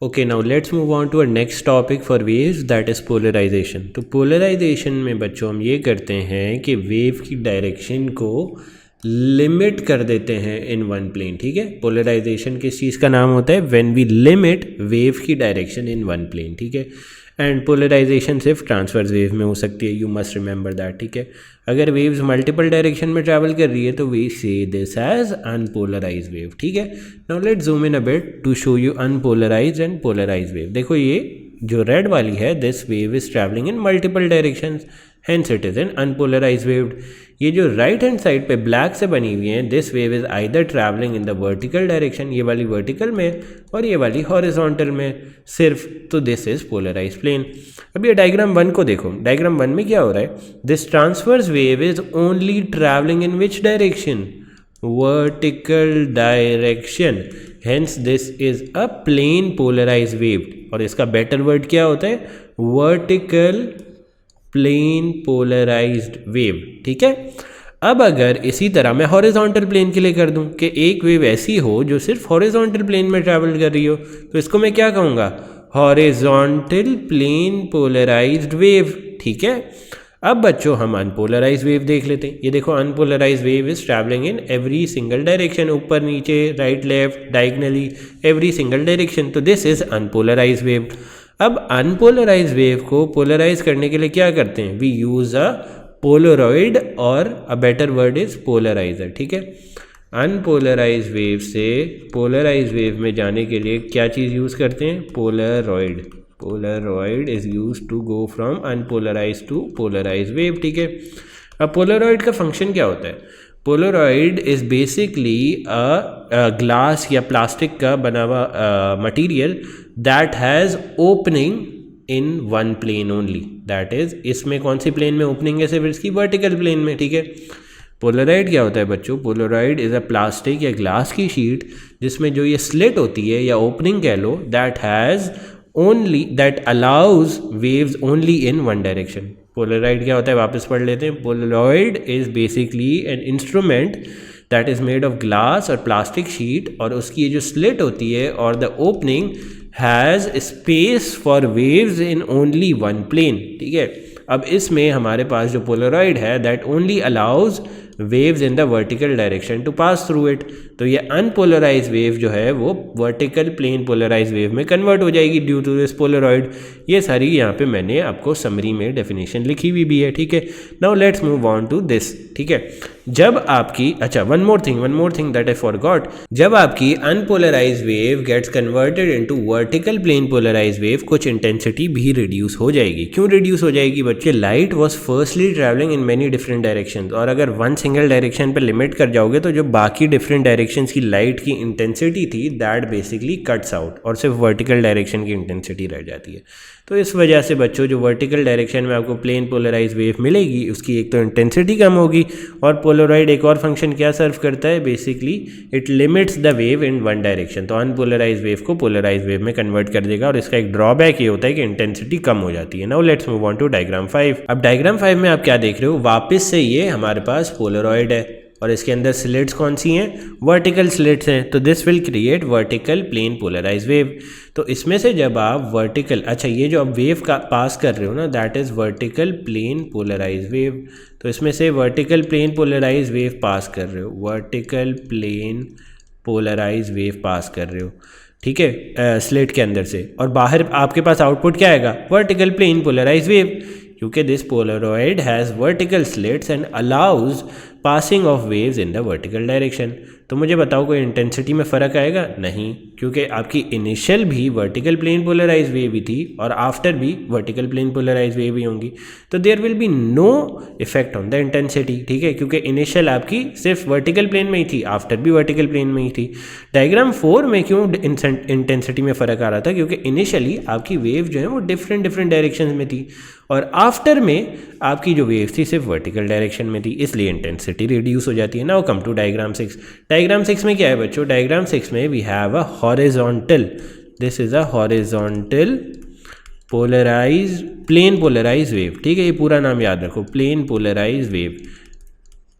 Okay, now let's move on to a next topic for waves, that is polarisation. तो polarisation में बच्चों हम ये करते हैं कि वेव की डायरेक्शन को लिमिट कर देते हैं इन वन प्लेन। ठीक है, पोलराइजेशन किस चीज़ का नाम होता है? व्हेन वी लिमिट वेव की डायरेक्शन इन वन प्लेन। ठीक है, एंड पोलराइजेशन सिर्फ ट्रांसवर्स वेव में हो सकती है, यू मस्ट रिमेंबर दैट। ठीक है, अगर वेव्स मल्टीपल डायरेक्शन में ट्रैवल कर रही है तो वी से दिस एज अनपोलराइज वेव। ठीक है, now let's zoom in a bit to show you unpolarise and polarise wave. देखो ये जो रेड वाली है, this wave is travelling in multiple directions, hence it is an unpolarise wave. ये जो right hand side पे ब्लैक से बनी हुई है, this wave is either travelling in the vertical direction, ये वाली वर्टिकल में और ये वाली हॉरिजॉन्टल में सिर्फ, तो दिस इज पोलराइज प्लेन। अब ये डायग्राम 1 को देखो, डायग्राम 1 में क्या हो रहा है? This transverse wave is only travelling in which direction? Vertical direction, hence this is a plane polarise wave. और इसका बेटर वर्ड क्या होता है? Vertical plane polarised wave. ठीक है, अब अगर इसी तरह मैं हॉरिजॉन्टल प्लेन के लिए कर दूं कि एक वेव ऐसी हो जो सिर्फ हॉरिजॉन्टल प्लेन में ट्रैवल कर रही हो, तो इसको मैं क्या कहूँगा? Horizontal plane polarised wave. ठीक है, अब बच्चों हम अनपोलराइज वेव देख लेते हैं। ये देखो, unpolarise wave is travelling in every single direction, ऊपर नीचे right left diagonally every single direction, तो दिस इज अनपोलराइज वेव। अब अनपोलराइज वेव को पोलराइज करने के लिए क्या करते हैं? वी यूज अ पोलरॉइड और a better word is polariser. ठीक है, अनपोलराइज वेव से पोलराइज वेव में जाने के लिए क्या चीज़ यूज़ करते हैं? Polaroid. Polaroid is use to go from unpolarise to polarise wave. ठीक है, अब पोलरॉइड का फंक्शन क्या होता है? Polaroid is basically a glass या प्लास्टिक का बना हुआ material that has opening in one plane only. That is, इसमें कौन सी प्लेन में ओपनिंग है? सिर्फ इसकी वर्टिकल प्लेन में। ठीक है, पोलराइड क्या होता है बच्चों? पोलराइड इज अ प्लास्टिक या ग्लास की शीट जिसमें जो ये स्लिट होती है या ओपनिंग कह लो, that has only, that allows waves only in one direction. Polaroid क्या होता है? वापस पढ़ लेते हैं। Polaroid is basically an instrument that is made of glass और प्लास्टिक शीट, और उसकी ये जो स्लिट होती है और the opening has space for waves in only one plane. ठीक है, अब इसमें हमारे पास जो पोलराइड है that only allows waves in the vertical direction to pass through it. तो ये अनपोलराइज वेव जो है वो वर्टिकल प्लेन पोलराइज वेव में कन्वर्ट हो जाएगी ड्यू टू दिस पोलराइड। ये सारी यहाँ पे मैंने आपको समरी में डेफिनेशन लिखी हुई भी है। ठीक है, now let's move on to this. ठीक है, जब आपकी, अच्छा one more thing that I forgot, जब आपकी unpolarise wave gets converted into vertical plane polarise wave, कुछ इंटेंसिटी भी रिड्यूस हो जाएगी। क्यों रिड्यूस हो जाएगी बच्चे? Light was firstly travelling in many different direction, और अगर वन सिंगल डायरेक्शन पर लिमिट कर जाओगे तो जो बाकी डिफरेंट डायरेक्शंस की लाइट की इंटेंसिटी थी दैट बेसिकली कट्स आउट, और सिर्फ वर्टिकल डायरेक्शन की इंटेंसिटी रह जाती है। तो इस वजह से बच्चों जो वर्टिकल डायरेक्शन में आपको प्लेन पोलराइज वेव मिलेगी उसकी एक तो इंटेंसिटी कम होगी, और पोलराइड एक और फंक्शन क्या सर्व करता है? Basically it limits the wave in one direction. तो अनपोलराइज वेव को पोलराइज वेव में कन्वर्ट कर देगा, और इसका एक ड्रॉबैक ये होता है कि इंटेंसिटी कम हो जाती है। Now let's move on to diagram 5। अब डायग्राम 5 में आप क्या देख रहे हो? वापस से ये हमारे पास पोलरॉइड है और इसके अंदर स्लिट्स कौन सी हैं? वर्टिकल स्लिट्स हैं। तो this will create vertical plane polarise wave. तो इसमें से जब आप वर्टिकल, अच्छा ये जो आप वेव का पास कर रहे हो ना, that is vertical plane polarise wave. तो इसमें से vertical plane polarise wave pass कर रहे हो, vertical plane polarise wave pass कर रहे हो। ठीक है, स्लिट के अंदर से, और बाहर आपके पास आउटपुट क्या आएगा? वर्टिकल प्लेन पोलराइज वेव, क्योंकि this Polaroid has vertical slits and allows passing of waves in the vertical direction. तो मुझे बताओ कोई इंटेंसिटी में फ़र्क आएगा? नहीं, क्योंकि आपकी इनिशियल भी वर्टिकल प्लेन पोलराइज वेव ही थी और आफ्टर भी वर्टिकल प्लेन पोलराइज वेव ही होंगी। तो there will be no effect on the intensity. ठीक है, क्योंकि इनिशियल आपकी सिर्फ वर्टिकल प्लेन में ही थी, आफ्टर भी वर्टिकल प्लेन में ही थी। डायग्राम 4 में क्यों इंटेंसिटी में फ़र्क आ रहा था? क्योंकि इनिशियली आपकी वेव जो है वो डिफरेंट डायरेक्शन में थी, और आफ्टर में आपकी जो वेव थी सिर्फ वर्टिकल डायरेक्शन में थी, इसलिए इंटेंसिटी रिड्यूस हो जाती है। Now come to diagram 6। Diagram 6 में क्या है बच्चों? डायग्राम 6 में we have a horizontal, this is a horizontal polarise, plane polarise wave. ठीक है, ये पूरा नाम याद रखो, plane polarise wave,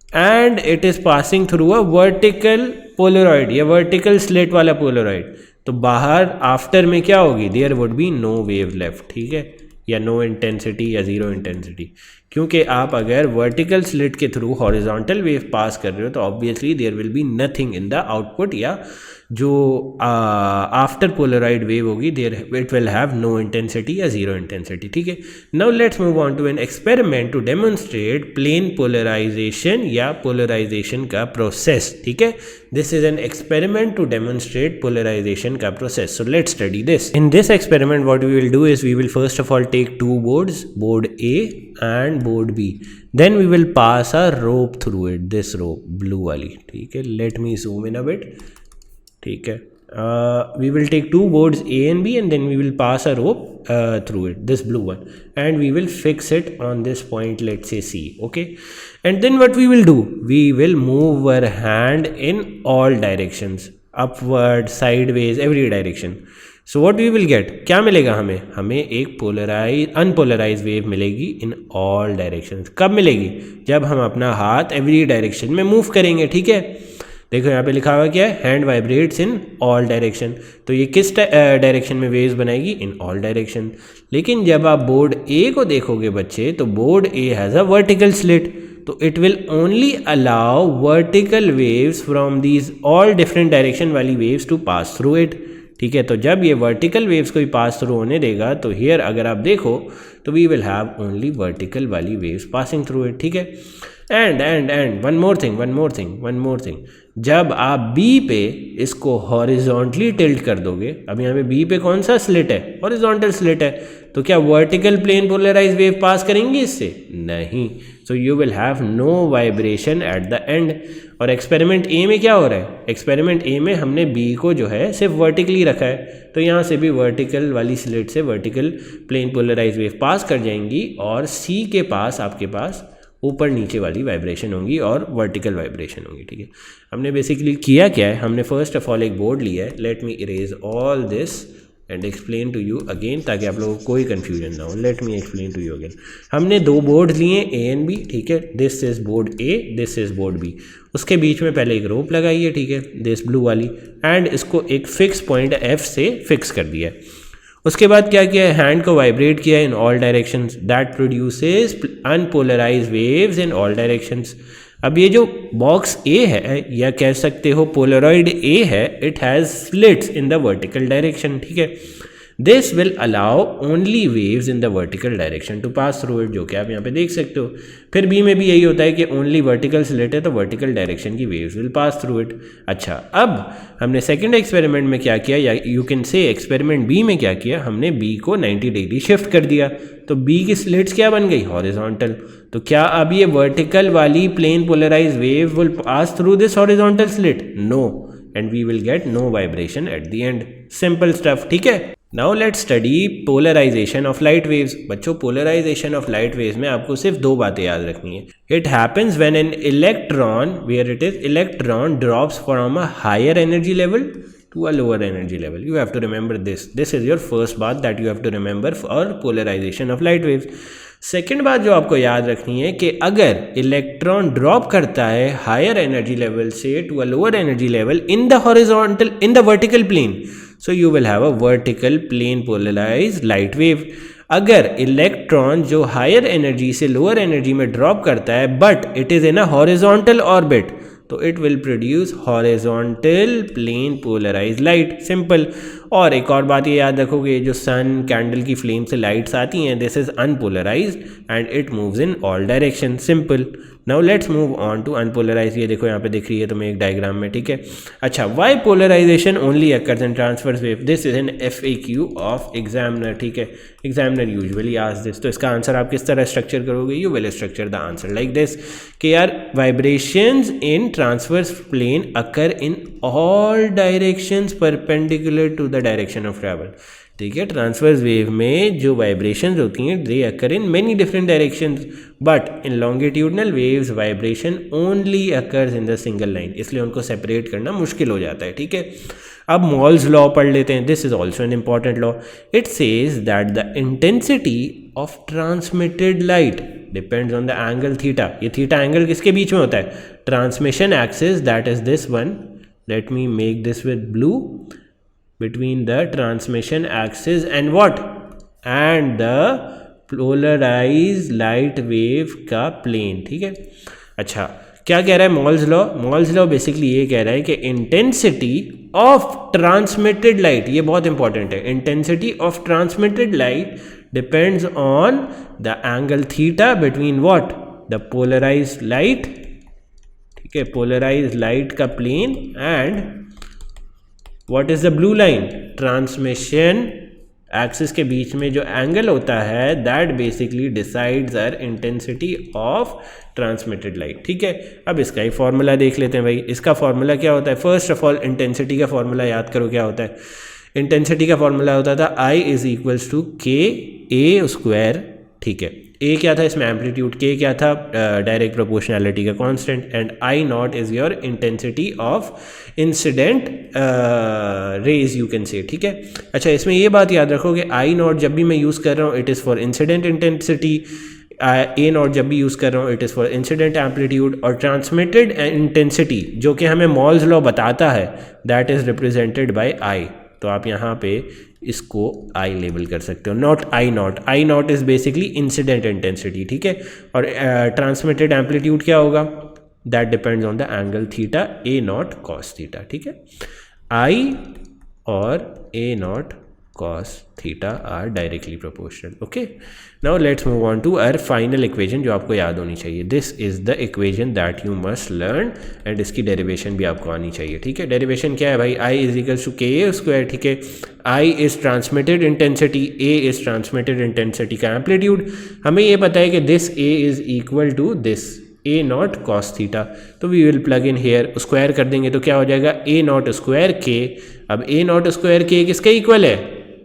and it is passing through a vertical polaroid या वर्टिकल स्लिट वाला पोलरॉइड। तो बाहर आफ्टर में क्या होगी, there would be no wave left, ठीक है, या नो इंटेंसिटी या ज़ीरो इंटेंसिटी। क्योंकि आप अगर वर्टिकल स्लिट के थ्रू हॉरिजॉन्टल वेव पास कर रहे हो तो obviously there will be nothing in the output, या जो आफ्टर पोलराइड वेव होगी there it will have no intensity या ज़ीरो इंटेंसिटी, ठीक है। Now let's move on to an experiment to demonstrate plane polarisation या पोलराइजेशन का process, ठीक है। This is an experiment to demonstrate polarisation का process, so let's study this. In this experiment what we will do is we will first of all take two boards, board A and board B, then we will pass a rope through it, this rope blue वाली, ठीक है। let me zoom in a bit, ठीक है। we will take two boards A and B and then we will pass a rope through it, this blue one, and we will fix it on this point, let's say C, okay। and then what we will do, we will move our hand in all directions, upward, sideways, every direction। So what we will get, क्या मिलेगा हमें, हमें एक unpolarise wave मिलेगी इन all directions. कब मिलेगी, जब हम अपना हाथ एवरी डायरेक्शन में मूव करेंगे, ठीक है। देखो यहाँ पे लिखा हुआ क्या है, हैंड वाइब्रेट्स इन ऑल डायरेक्शन, तो ये किस डायरेक्शन में वेव्स बनाएगी, इन ऑल डायरेक्शन। लेकिन जब आप बोर्ड ए को देखोगे बच्चे, तो board A has a vertical slit, तो it will only allow vertical waves from these all different direction वाली waves to pass through it, ठीक है। तो जब ये वर्टिकल वेव्स को भी पास थ्रू होने देगा तो हियर अगर आप देखो तो we will have only vertical वाली वेव्स पासिंग थ्रू इट, ठीक है। एंड वन मोर थिंग, जब आप बी पे इसको हॉरिजॉन्टली टिल्ट कर दोगे, अब यहाँ पे बी पे कौन सा स्लिट है, हॉरिजॉन्टल स्लिट है, तो क्या vertical plane polarise wave pass करेंगी इससे, नहीं। So you will have no vibration at the end. और एक्सपेरिमेंट ए में क्या हो रहा है, एक्सपेरिमेंट ए में हमने बी को जो है सिर्फ वर्टिकली रखा है, तो यहाँ से भी वर्टिकल वाली स्लिट से vertical plane polarise wave pass कर जाएंगी और सी के पास आपके पास ऊपर नीचे वाली वाइब्रेशन होंगी और वर्टिकल वाइब्रेशन होंगी, ठीक है। हमने बेसिकली किया क्या है, हमने फर्स्ट ऑफ ऑल एक बोर्ड लिया है, let me erase all this and explain to you again, ताकि आप लोगों को कोई कन्फ्यूजन ना हो। Let me explain to you again. हमने दो बोर्ड लिए ए एंड बी, ठीक है। This is board A, this is board B. उसके बीच में पहले एक रोप लगाई है, ठीक है, दिस ब्लू वाली, एंड इसको एक फिक्स पॉइंट एफ से फिक्स कर दिया है। उसके बाद क्या किया है, हैंड को वाइब्रेट किया in all directions, that produces unpolarise waves in all directions. अब ये जो बॉक्स ए है, या कह सकते हो पोलरॉइड ए है, it has slits in the vertical direction, ठीक है। This will allow only waves in the vertical direction to pass through it, जो कि आप यहाँ पे देख सकते हो। फिर बी में भी यही होता है कि ओनली वर्टिकल स्लिट है तो वर्टिकल डायरेक्शन की waves will pass through it. अच्छा, अब हमने सेकंड एक्सपेरिमेंट में क्या किया, या you can say experiment B में क्या किया, हमने बी को 90 डिग्री शिफ्ट कर दिया, तो बी की स्लिट्स क्या बन गई, हॉरिजॉन्टल। तो क्या अब ये वर्टिकल वाली plane polarise wave will pass through this horizontal slit, no, and we will get no vibration at the end. Simple stuff, ठीक है। Now let's study polarisation of light waves. बच्चों, पोलराइजेशन ऑफ लाइट वेव्स में आपको सिर्फ दो बातें याद रखनी है। It happens when an electron, where it is electron drops from a higher energy level to a lower energy level. You have to remember this. This is your first baat that you have to remember for polarization of light waves. Second बात जो आपको याद रखनी है कि अगर electron drop करता है हायर एनर्जी लेवल से to a lower energy level in the horizontal, in the vertical plane, so you will have a vertical plane polarised light wave. अगर इलेक्ट्रॉन जो हायर एनर्जी से लोअर एनर्जी में drop करता है but it is in a horizontal orbit, तो it will produce horizontal plane polarise light, simple. और एक और बात ये याद रखोगे, जो सन कैंडल की फ्लेम से लाइट्स आती हैं, this is unpolarised and it moves in all direction, simple. Now let's move on to unpolarise. ये देखो यहाँ पे दिख रही है तुम्हें एक डायग्राम में, ठीक है। अच्छा, why polarisation only occurs in transverse wave, this is an FAQ of examiner, ठीक है। एग्जामिनर यूजुअली आस्क दिस, तो इसका आंसर आप किस तरह स्ट्रक्चर करोगे, you will structure the answer like this कि यार vibrations in transverse plane occur in all directions perpendicular to the direction of travel, ठीक है। ट्रांसवर्स वेव में जो वाइब्रेशंस होती हैं they occur in many different directions, but in longitudinal waves vibration only occurs in the single line, इसलिए उनको separate करना मुश्किल हो जाता है, ठीक है। अब मॉल्स लॉ पढ़ लेते हैं। This is also an important law. It says that the intensity of transmitted light depends on the angle theta. ये थीटा एंगल किसके बीच में होता है, transmission axis, that is this one, let me make this with blue, between the transmission axis and what, and the polarized light wave का plane, ठीक है। अच्छा, क्या कह रहा है मॉल्स लॉ बेसिकली ये कह रहा है कि इंटेंसिटी ऑफ ट्रांसमिटेड लाइट, ये बहुत इंपॉर्टेंट है, intensity of transmitted light depends on the angle theta between what, the polarised light, ठीक है, पोलराइज्ड लाइट का plane and what is the blue line, transmission axis के बीच में जो एंगल होता है that basically decides our intensity of transmitted light, ठीक है। अब इसका ही फॉर्मूला देख लेते हैं भाई। इसका फॉर्मूला क्या होता है? फर्स्ट ऑफ ऑल इंटेंसिटी का फॉर्मूला याद करो क्या होता है। इंटेंसिटी का फॉर्मूला होता था I इज इक्वल्स टू के ए स्क्वायर, ठीक है। ए क्या था इसमें? एम्पलीट्यूड। के क्या था? डायरेक्ट प्रोपोर्शनैलिटी का constant. And I not is your intensity of incident raise, you can से, ठीक है। अच्छा, इसमें ये बात याद रखो कि आई नॉट जब भी मैं यूज़ कर रहा हूँ it is for incident intensity, A not जब भी यूज़ कर रहा हूँ it is for incident amplitude, और ट्रांसमिटेड इंटेंसिटी जो कि हमें मॉल्स लॉ बताता है दैट इज़ रिप्रेजेंटेड बाय आई। तो आप यहाँ पे इसको आई लेबल कर सकते हो, not I not. I not is basically incident intensity, ठीक है। और ट्रांसमिटेड एम्पलीट्यूड क्या होगा? That depends on the angle theta A naught cos theta, ठीक है। आई और ए not cos theta are directly proportional, okay। now let's move on to our final equation जो आपको याद होनी चाहिए। this is the equation that you must learn and इसकी derivation भी आपको आनी चाहिए, ठीक है। डेरिवेशन क्या है भाई? I is equals to के ए स्क्वायर, ठीक है। I is transmitted intensity, A is transmitted intensity का एम्पलीट्यूड। हमें ये पता है कि this A is equal to this a naught cos theta, तो we will plug in here, square कर देंगे तो क्या हो जाएगा? ए नॉट स्क्वायर के। अब ए नॉट स्क्वायर के किसके इक्वल है?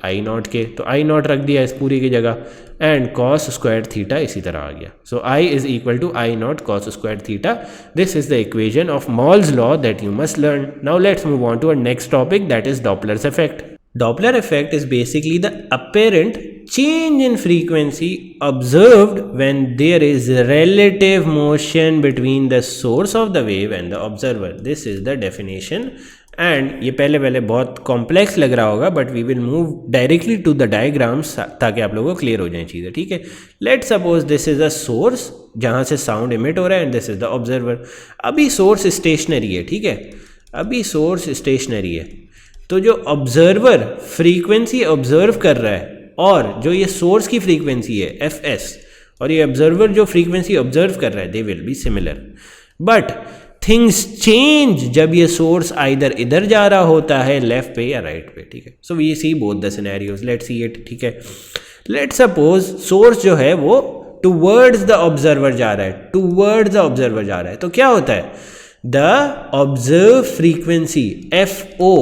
आई नॉट के, तो आई नॉट रख दिया इस पूरी की जगह, एंड कॉस स्क्वायर थीटा इसी तरह आ गया। So I is equal to I naught cos square theta. This is the equation of Malus's law that you must learn. Now let's move on to our next topic that is Doppler's effect. Doppler effect is basically the apparent change in frequency observed when there is relative motion between the source of the wave and the observer. This is the definition. And ये पहले बहुत complex लग रहा होगा, but we will move directly to the diagrams ताकि आप लोगों को क्लियर हो जाए चीज़ें, ठीक है। Let suppose this is a source जहाँ से साउंड इमिट हो रहा है, and this is the observer. अभी सोर्स स्टेशनरी है, ठीक है, अभी सोर्स स्टेशनरी है, तो जो ऑब्जर्वर फ्रीक्वेंसी ऑब्जर्व कर रहा है और जो ये सोर्स की फ्रीक्वेंसी है fs और ये ऑब्जर्वर जो फ्रीक्वेंसी ऑब्जर्व कर रहा है they will be similar, but things change जब ये सोर्स आइदर इधर जा रहा होता है लेफ्ट पे या राइट पे, ठीक है। So we see both the scenarios, let's see it, ठीक है। लेट्स सपोज सोर्स जो है वो टूवर्ड्स द ऑब्जर्वर जा रहा है, टूवर्ड्स द ऑब्जर्वर जा रहा है, तो क्या होता है? The observe frequency fo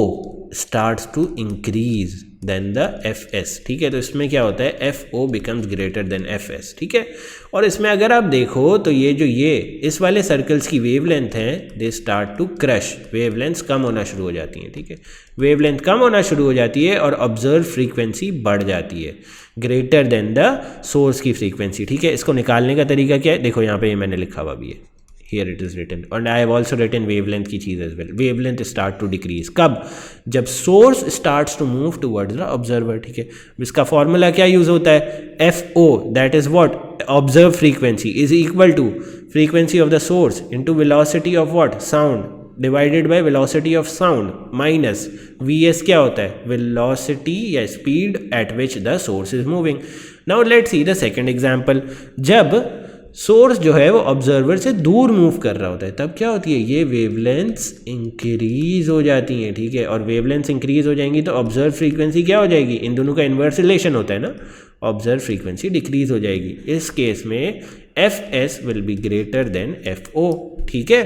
starts to increase than the fs, ठीक है। तो इसमें क्या होता है? fo becomes greater than fs, ठीक है। और इसमें अगर आप देखो तो ये जो ये इस वाले सर्कल्स की वेवलेंथ है they start to crush, wavelength कम होना शुरू हो जाती हैं, ठीक है। वेवलेंथ कम होना शुरू हो जाती है और ऑब्जर्व फ्रीक्वेंसी बढ़ जाती है ग्रेटर देन द सोर्स की फ्रीक्वेंसी, ठीक है। इसको निकालने का तरीका क्या है? देखो यहाँ पे ये मैंने लिखा हुआ भी है, here it is written, and I have also written wavelength की चीज़ as well। wavelength start to decrease कब? जब source starts to move towards the observer, ठीक है। इसका फॉर्मूला क्या यूज़ होता है? FO that is what? observed frequency is equal to frequency of the source into velocity of what? sound divided by velocity of sound minus VS क्या होता है? velocity या speed at which the source is moving। now let's see the second example। जब source जो है वो observer से दूर मूव कर रहा होता है तब क्या होती है? ये वेवलेंथ्स इंक्रीज हो जाती हैं, ठीक है। और वेवलेंथ्स इंक्रीज हो जाएंगी तो ऑब्जर्व फ्रीक्वेंसी क्या हो जाएगी? इन दोनों का इन्वर्स रिलेशन होता है ना, ऑब्जर्व फ्रीक्वेंसी डिक्रीज हो जाएगी। इस केस में fs will be greater than fo, ठीक है।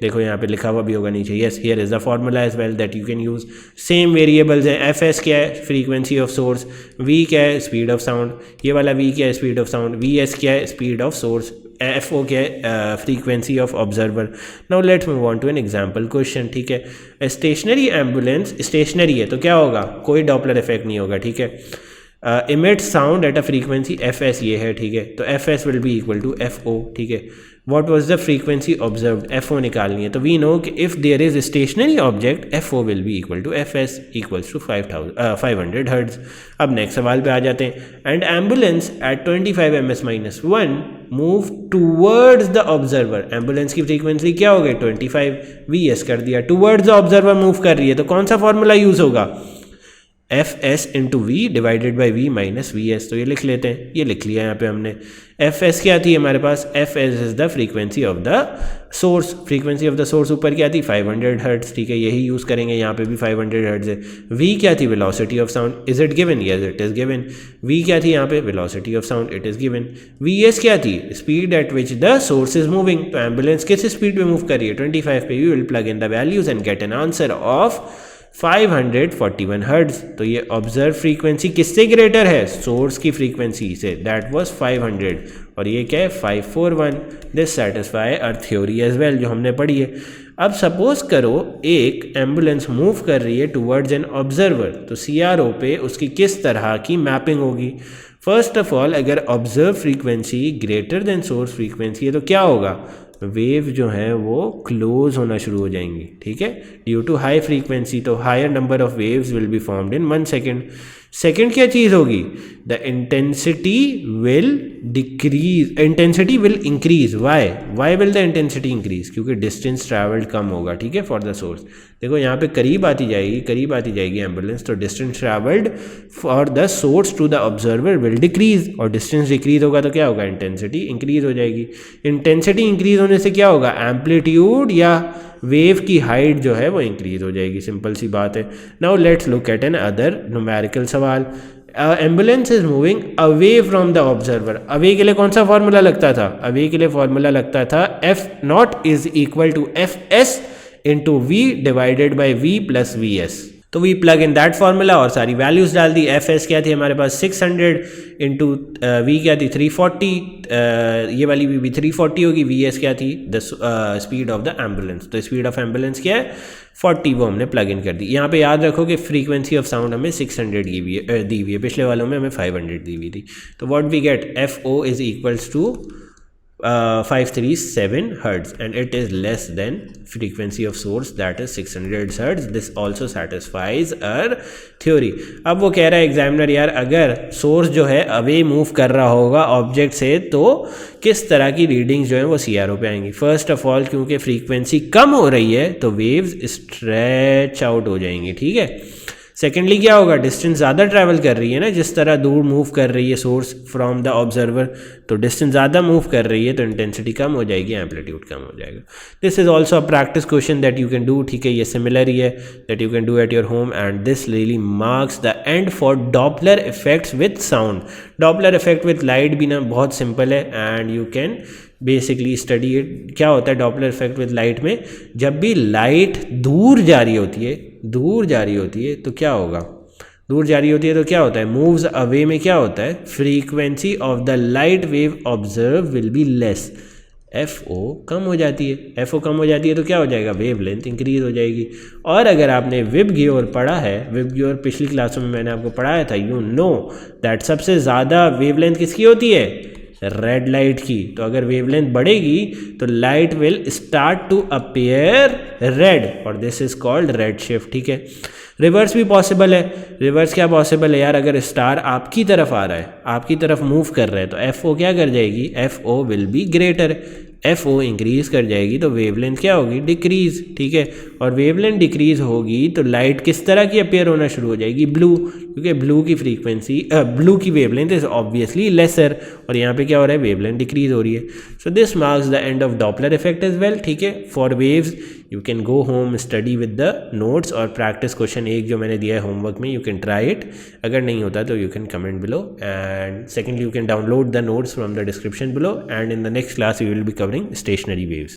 देखो यहाँ पे लिखा हुआ भी होगा नीचे, yes here is the formula as well that you can use. Same variables हैं, fs क्या है? फ्रीक्वेंसी ऑफ सोर्स, v क्या है? स्पीड ऑफ साउंड, ये वाला v क्या है? स्पीड ऑफ साउंड, vs क्या है? स्पीड ऑफ सोर्स, fo क्या है? Frequency of observer. Now let's move on to an example question, ठीक है। स्टेशनरी एम्बुलेंस, स्टेशनरी है तो क्या होगा? कोई डॉपलर इफेक्ट नहीं होगा, ठीक है। Emit sound at a frequency fs ये है, ठीक है। तो fs will be equal to fo, ठीक है। What was the frequency observed, F O निकालनी है। तो वी नो कि if there is stationary object F O will be equal to F S equals to 500 hertz. अब next सवाल पे आ जाते हैं। And ambulance at 25 ms-1 move towards the observer, ambulance की फ्रीक्वेंसी क्या हो गई 25 वीएस कर दिया, टूवर्ड्स द ऑब्जर्वर मूव कर रही है, तो कौन सा फॉर्मूला यूज़ होगा, F S into V divided by V minus V S. तो ये लिख लेते हैं, ये लिख लिया यहाँ पे हमने। एफ एस क्या थी हमारे पास, F S is the frequency of the source, frequency of the source ऊपर क्या थी 500 हर्ट्ज, ठीक है, यही यूज़ करेंगे, यहाँ पे भी 500 हर्ट्ज है। वी क्या थी, velocity of sound, is it given, yes it is given. V क्या थी यहाँ पे, velocity of sound, it is given. V S क्या थी, speed at which the source is moving, तो एम्बुलेंस किस स्पीड पे मूव कर रही है 25 पे, we will plug in the values and get an answer of 541 hertz. तो ये ऑब्जर्व फ्रीक्वेंसी किससे ग्रेटर है, सोर्स की फ्रीक्वेंसी से, दैट वाज 500, और ये क्या है 541। This satisfy our theory as well, जो हमने पढ़ी है। अब सपोज करो एक एम्बुलेंस मूव कर रही है टुवर्ड्स एन ऑब्जर्वर, तो CRO पे उसकी किस तरह की मैपिंग होगी। फर्स्ट ऑफ ऑल अगर observe frequency greater than source frequency है तो क्या होगा, वेव जो है वो क्लोज होना शुरू हो जाएंगी, ठीक है, ड्यू टू हाई फ्रीक्वेंसी, तो higher number of waves will be formed in 1 second. Second क्या चीज़ होगी, the intensity will decrease, intensity will increase, why will the intensity increase, क्योंकि डिस्टेंस ट्रैवल्ड कम होगा, ठीक है, फॉर द सोर्स। देखो यहाँ पे करीब आती जाएगी एम्बुलेंस, तो distance travelled for the source to the observer will decrease, और डिस्टेंस डिक्रीज होगा तो क्या होगा, इंटेंसिटी इंक्रीज हो जाएगी। इंटेंसिटी इंक्रीज होने से क्या होगा, एम्पलीट्यूड या वेव की हाइट जो है वो इंक्रीज हो जाएगी, सिंपल सी बात है। Now let's look at an other numerical सवाल। Ambulance is moving away from the observer, away के लिए कौन सा फॉर्मूला लगता था, अवे के लिए फॉर्मूला लगता था F naught is equal to F S into V divided by V plus V S. तो we plug in that formula और सारी वैल्यूज डाल दी। एफ एस क्या थी हमारे पास 600 इंटू वी क्या थी 340, ये वाली भी 340 होगी। वी एस क्या थी the speed of the ambulance, तो स्पीड ऑफ एम्बुलेंस क्या है 40, वो हमने प्लग इन कर दी। यहाँ पे याद रखो कि फ्रीक्वेंसी ऑफ साउंड हमें 600 दी हुई है, पिछले वालों में हमें 500 दी हुई थी। तो what we get, F O is equals to 537 hertz and it is less than frequency of source that is 600 hertz. This also satisfies our theory. अब वो कह रहा है एग्जामिनर यार अगर सोर्स जो है अवे मूव कर रहा होगा ऑब्जेक्ट से तो किस तरह की रीडिंग्स जो है वो CRO पे आएंगी। फर्स्ट ऑफ ऑल क्योंकि फ्रीक्वेंसी कम हो रही है तो वेव्स स्ट्रेच आउट हो जाएंगी, ठीक है। सेकेंडली क्या होगा, डिस्टेंस ज़्यादा ट्रैवल कर रही है ना, जिस तरह दूर मूव कर रही है सोर्स फ्रॉम द ऑब्जर्वर, तो डिस्टेंस ज़्यादा मूव कर रही है तो इंटेंसिटी कम हो जाएगी, एम्पलीट्यूड कम हो जाएगा। This is also a practice question that you can do, ठीक है, ये सिमिलर ही है that you can do at your home and this really marks the and for Doppler effects with sound. Doppler effect with light भी ना बहुत simple है and you can basically study it. क्या होता है डॉपलर इफेक्ट विद लाइट में, जब भी लाइट दूर जा रही होती है तो क्या होगा, दूर जा रही होती है तो क्या होता है, मूव्स अवे में क्या होता है, frequency of the light wave observe will be less, FO कम हो जाती है। FO कम हो जाती है तो क्या हो जाएगा, वेव लेंथ इंक्रीज हो जाएगी। और अगर आपने विब गियोर पढ़ा है, विब गियोर पिछली क्लासों में मैंने आपको पढ़ाया था, यू नो दैट सबसे ज़्यादा वेव लेंथ किसकी होती है, रेड लाइट की। तो अगर वेवलेंथ बढ़ेगी तो light will start to appear red और this is called red shift, ठीक है। रिवर्स भी पॉसिबल है। रिवर्स क्या पॉसिबल है यार, अगर स्टार आपकी तरफ आ रहा है, आपकी तरफ मूव कर रहा है तो FO क्या कर जाएगी, FO will be greater, FO increase कर जाएगी तो वेवलेंथ क्या होगी, डिक्रीज, ठीक है। और वेवलेंथ डिक्रीज होगी तो लाइट किस तरह की अपीयर होना शुरू हो जाएगी, ब्लू, क्योंकि ब्लू की फ्रीक्वेंसी ब्लू की वेवलेंथ इज ऑब्वियसली लेसर और यहाँ पे क्या हो रहा है, वेवलेंथ डिक्रीज हो रही है। So this marks the end of Doppler effect as well, ठीक है। For waves you can go home study with the notes और प्रैक्टिस क्वेश्चन एक जो मैंने दिया है होमवर्क में, यू कैन ट्राई इट। अगर नहीं होता तो you can comment below and secondly you can download the notes from the description below and in the next class we will be covering stationary waves.